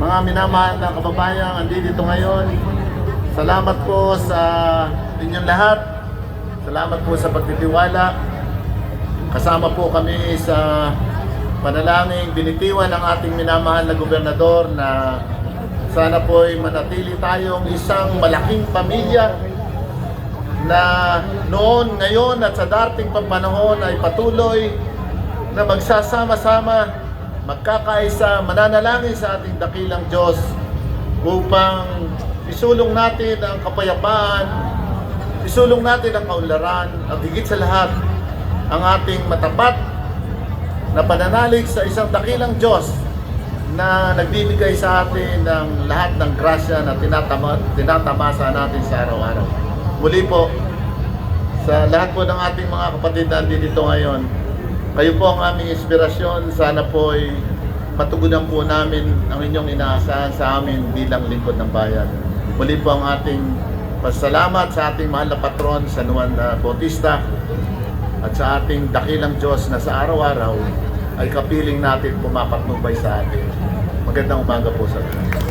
Mga minamahal na kababayan, andito ngayon. Salamat po sa inyong lahat. Salamat po sa pagtitiwala. Kasama po kami sa panalangin, binitiwan ng ating minamahal na gobernador na sana po ay manatili tayong isang malaking pamilya na noon, ngayon at sa darating pang panahon ay patuloy na magsasama-sama, magkakaisa, mananalangin sa ating dakilang Diyos upang isulong natin ang kapayapaan, isulong natin ang kaunlaran, at higit sa lahat ang ating matapat na pananalig sa isang dakilang Diyos na nagbibigay sa atin ng lahat ng grasya na tinatamasa natin sa araw-araw. Muli po, sa lahat po ng ating mga kapatid na dito ngayon, kayo po ang aming inspirasyon. Sana po ay matugunan po namin ang inyong inaasahan sa amin bilang lingkod ng bayan. Muli po ang ating pasalamat sa ating mahal na patron, San Juan Bautista, at sa ating dakilang Diyos na sa araw-araw ay kapiling natin pumapatnubay sa atin. Magandang umaga po sa lahat.